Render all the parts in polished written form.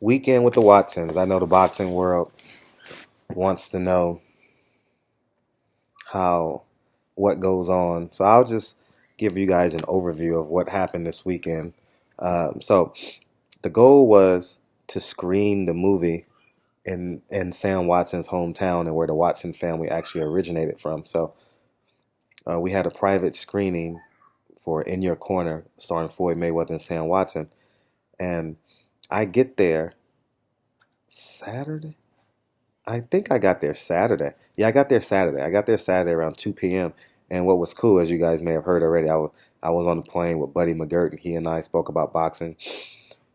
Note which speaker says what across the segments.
Speaker 1: Weekend with the Watsons. I know the boxing world wants to know how what goes on. So I'll just give you guys an overview of what happened this weekend. So the goal was to screen the movie in Sam Watson's hometown and where the Watson family actually originated from. So we had a private screening for In Your Corner, starring Floyd Mayweather and Sam Watson. And I get there Saturday. I think I got there Saturday. Yeah, I got there Saturday. I got there Saturday around 2 p.m. And what was cool, as you guys may have heard already, I was on the plane with Buddy McGirt, and he and I spoke about boxing.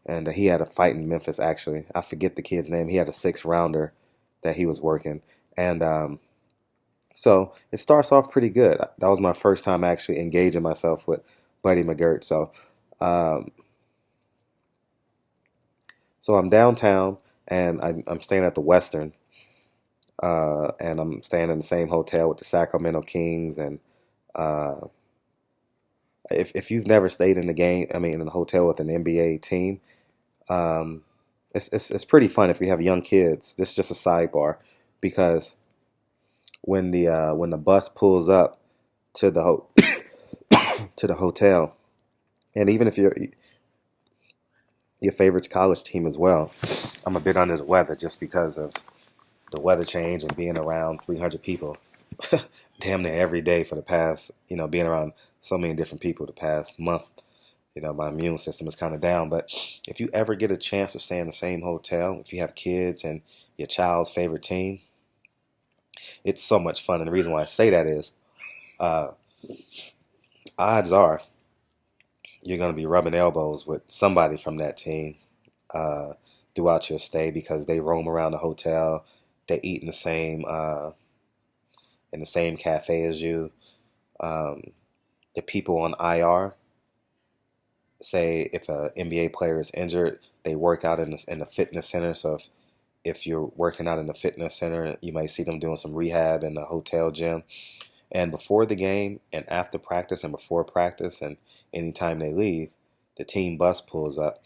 Speaker 1: And he had a fight in Memphis, actually. I forget the kid's name. He had a six rounder that he was working. And so it starts off pretty good. That was my first time actually engaging myself with Buddy McGirt. Um, so I'm downtown, and I'm staying at the Western. And I'm staying in the same hotel with the Sacramento Kings. And uh, if you've never stayed in the game, I mean, in a hotel with an NBA team, um, it's pretty fun if you have young kids. This is just a sidebar because when the bus pulls up to the to the hotel, and even if your favorite college team as well, I'm a bit under the weather just because of the weather change and being around 300 people damn near every day for the past, being around so many different people the past month. My immune system is kind of down. But if you ever get a chance to stay in the same hotel, if you have kids and your child's favorite team, it's so much fun. And the reason why I say that is, uh, odds are you're going to be rubbing elbows with somebody from that team uh, throughout your stay because they roam around the hotel. They eat in the same cafe as you. Um, the people on IR, say if an NBA player is injured, they work out in the fitness center. So if you're working out in the fitness center, you might see them doing some rehab in the hotel gym. And before the game and after practice and before practice and anytime they leave, the team bus pulls up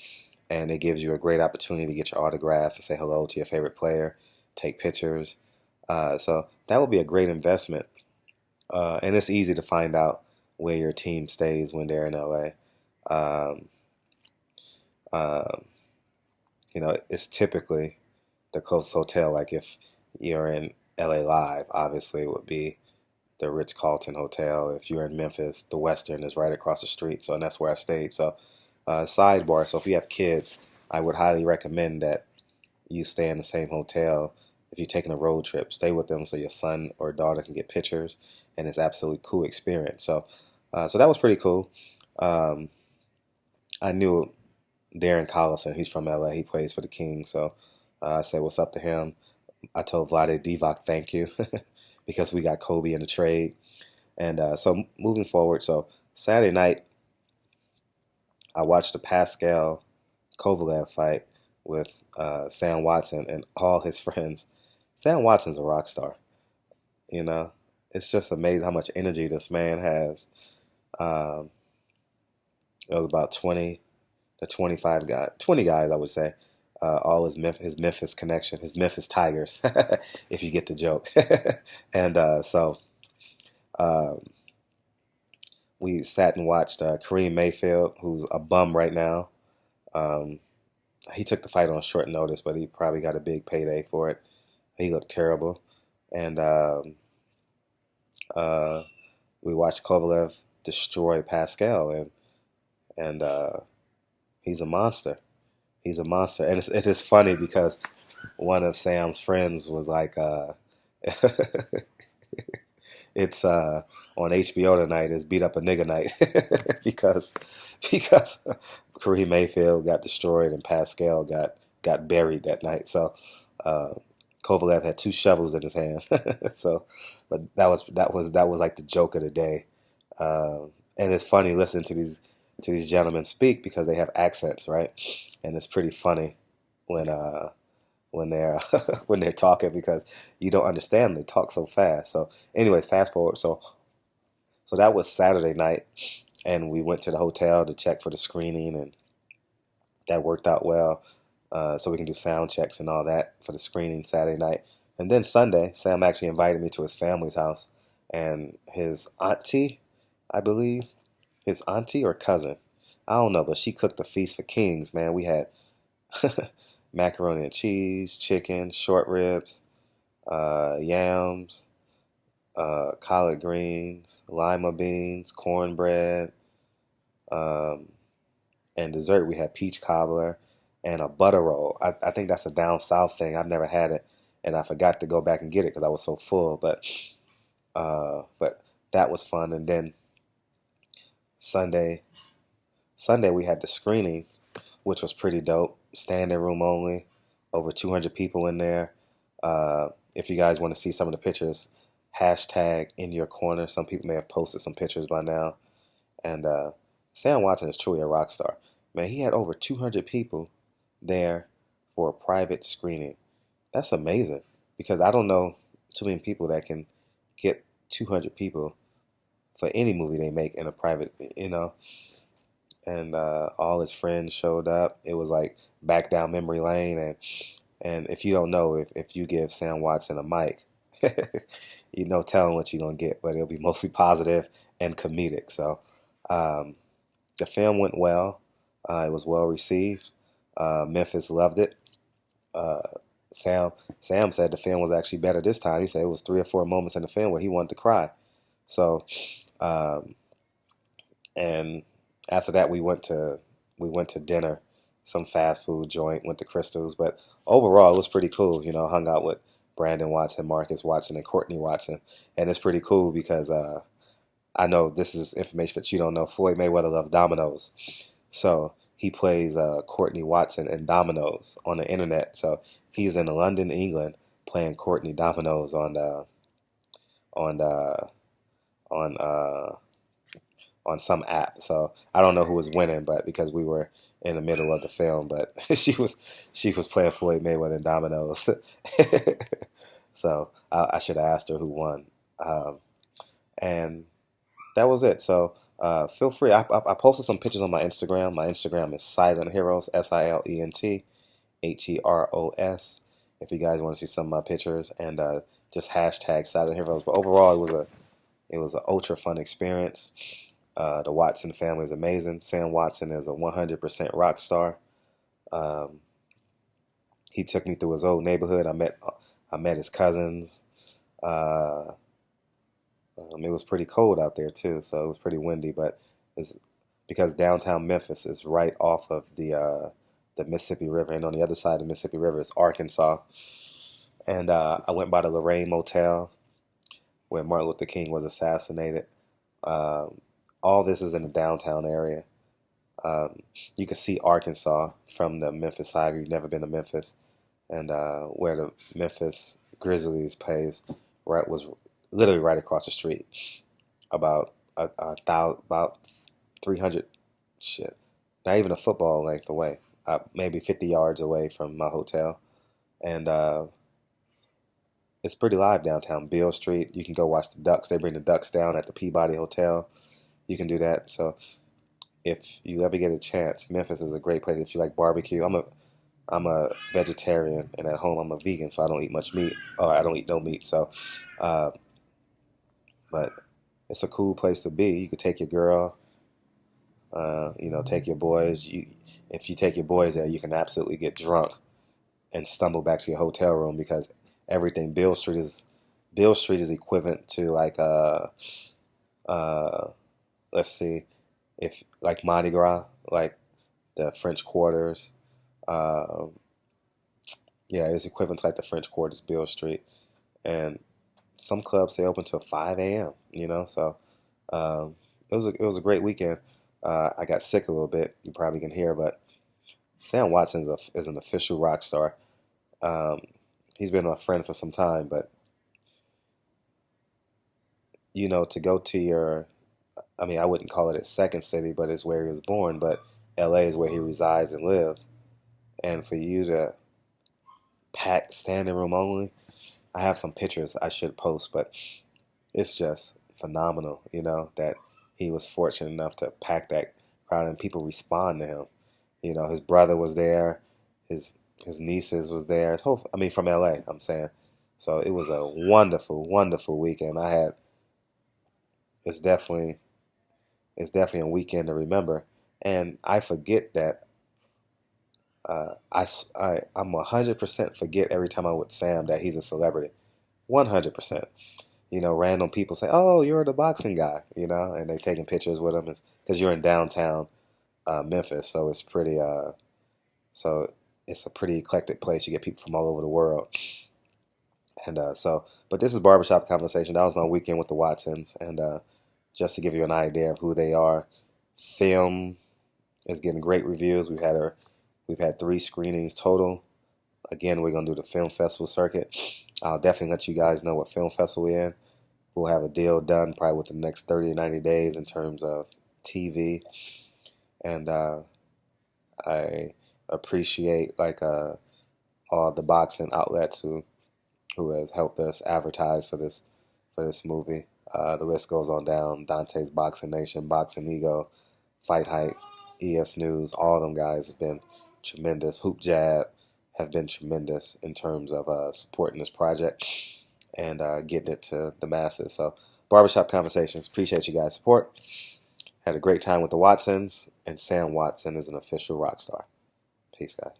Speaker 1: and it gives you a great opportunity to get your autographs, to say hello to your favorite player, take pictures. So that would be a great investment. And it's easy to find out where your team stays when they're in LA. Um, um, it's typically the closest hotel. Like if you're in LA Live, obviously it would be the Ritz-Carlton Hotel. If you're in Memphis, the Western is right across the street. So, and that's where I stayed. So, sidebar. So, if you have kids, I would highly recommend that you stay in the same hotel. If you're taking a road trip, stay with them so your son or daughter can get pictures, and it's absolutely cool experience. So that was pretty cool. Um, I knew Darren Collison. He's from LA. He plays for the Kings. So I said, "What's up?" to him. I told Vlade Divac thank you because we got Kobe in the trade. And so moving forward, so Saturday night, I watched the Pascal Kovalev fight with Sam Watson and all his friends. Sam Watson's a rock star. You know, it's just amazing how much energy this man has. Um, it was about 20 to 25 guys, 20 guys, I would say. All his Memphis connection, his Memphis Tigers, if you get the joke. And um, we sat and watched Kareem Mayfield, who's a bum right now. Um, he took the fight on short notice, but he probably got a big payday for it. He looked terrible. And uh, we watched Kovalev destroy Pascal, and he's a monster. He's a monster, and it's just funny because one of Sam's friends was like, "It's on HBO tonight. It's beat up a nigga night," because because Kareem Mayfield got destroyed and Pascal got buried that night. So uh, Kovalev had two shovels in his hand. So, but that was like the joke of the day. And it's funny listening to these gentlemen speak because they have accents, right? And it's pretty funny when when they're when they're talking because you don't understand them. They talk so fast. So, anyways, fast forward. So that was Saturday night, and we went to the hotel to check for the screening, and that worked out well. so we can do sound checks and all that for the screening Saturday night. And then Sunday, Sam actually invited me to his family's house, and his auntie, I believe, his auntie or cousin, I don't know, but she cooked a feast for kings, man. We had macaroni and cheese, chicken, short ribs, yams, collard greens, lima beans, cornbread, um, and dessert. We had peach cobbler and a butter roll. I think that's a down south thing. I've never had it, and I forgot to go back and get it because I was so full. But that was fun. And then Sunday, Sunday we had the screening, which was pretty dope. Standing room only, over 200 people in there. If you guys want to see some of the pictures, hashtag in your corner. Some people may have posted some pictures by now. And Sam Watson is truly a rock star. Man, he had over 200 people there for a private screening. That's amazing because I don't know too many people that can get 200 people for any movie they make in a private, you know. And all his friends showed up. It was like back down memory lane. And if you don't know, if you give Sam Watson a mic, you know, telling what you're gonna get, but it'll be mostly positive and comedic. So um, the film went well. It was well received. Memphis loved it. Uh, Sam said the film was actually better this time. He said it was 3 or 4 moments in the film where he wanted to cry. So um, and after that we went to dinner, some fast food joint, went to Crystal's, but overall it was pretty cool. You know, hung out with Brandon Watson, Marcus Watson, and Courtney Watson, and it's pretty cool because I know this is information that you don't know. Floyd Mayweather loves dominoes, so he plays Courtney Watson in dominoes on the internet. So he's in London, England, playing Courtney dominoes on the on on some app. So I don't know who was winning, but because we were in the middle of the film, but she was playing Floyd Mayweather in dominoes. So I should have asked her who won. Um, and that was it. So feel free. I posted some pictures on my Instagram. My Instagram is Silent Heroes, SILENTHEROS. If you guys want to see some of my pictures, and just hashtag Silent Heroes. But overall, it was an ultra fun experience. The Watson family is amazing. Sam Watson is a 100% rock star. Um, he took me through his old neighborhood. I met his cousins. Uh, it was pretty cold out there too, so it was pretty windy. But it's because downtown Memphis is right off of the Mississippi River, and on the other side of the Mississippi River is Arkansas. And I went by the Lorraine Motel where Martin Luther King was assassinated. Um, all this is in the downtown area. Um, you can see Arkansas from the Memphis side if you've never been to Memphis, and where the Memphis Grizzlies plays, right, was literally right across the street, about about 300, shit, not even a football length away, maybe 50 yards away from my hotel, and it's pretty live downtown. Beale Street, you can go watch the Ducks. They bring the Ducks down at the Peabody Hotel. You can do that. So if you ever get a chance, Memphis is a great place if you like barbecue. I'm a vegetarian, and at home I'm a vegan, so I don't eat much meat, or I don't eat no meat. So, uh, but it's a cool place to be. You could take your girl, take your boys. If you take your boys there, you can absolutely get drunk and stumble back to your hotel room because everything Bill Street is equivalent to like uh, let's see, if like Mardi Gras, like the French Quarters. Um, yeah, it's equivalent to like the French Quarters, Bill Street, and some clubs they open till 5 a.m. So it was a great weekend. I got sick a little bit. You probably can hear, but Sam Watson is an official rock star. Um, he's been my friend for some time, but to go to I mean, I wouldn't call it his second city, but it's where he was born. But LA is where he resides and lives. And for you to pack standing room only, I have some pictures I should post, but it's just phenomenal, that he was fortunate enough to pack that crowd and people respond to him. His brother was there, his his nieces was there. His whole, I mean, from LA, I'm saying. So it was a wonderful, wonderful weekend. I had it's definitely it's definitely a weekend to remember. And I forget that I'm 100% forget every time I'm with Sam that he's a celebrity. 100%. You know, random people say, "Oh, you're the boxing guy," you know, and they taking pictures with him because you're in downtown Memphis, so so it's a pretty eclectic place. You get people from all over the world, and but this is Barbershop Conversation. That was my weekend with the Watsons, and just to give you an idea of who they are, film is getting great reviews. We've had 3 screenings total. Again, we're gonna do the film festival circuit. I'll definitely let you guys know what film festival we're in. We'll have a deal done probably within the next 30 to 90 days in terms of TV. And I appreciate all the boxing outlets who has helped us advertise for this movie. The list goes on down. Dante's Boxing Nation, Boxing Ego, Fight Hype, ES News, all of them guys have been tremendous. Hoop Jab have been tremendous in terms of supporting this project and getting it to the masses. So, Barbershop Conversations, appreciate you guys' support. Had a great time with the Watsons, and Sam Watson is an official rock star. Peace, guys.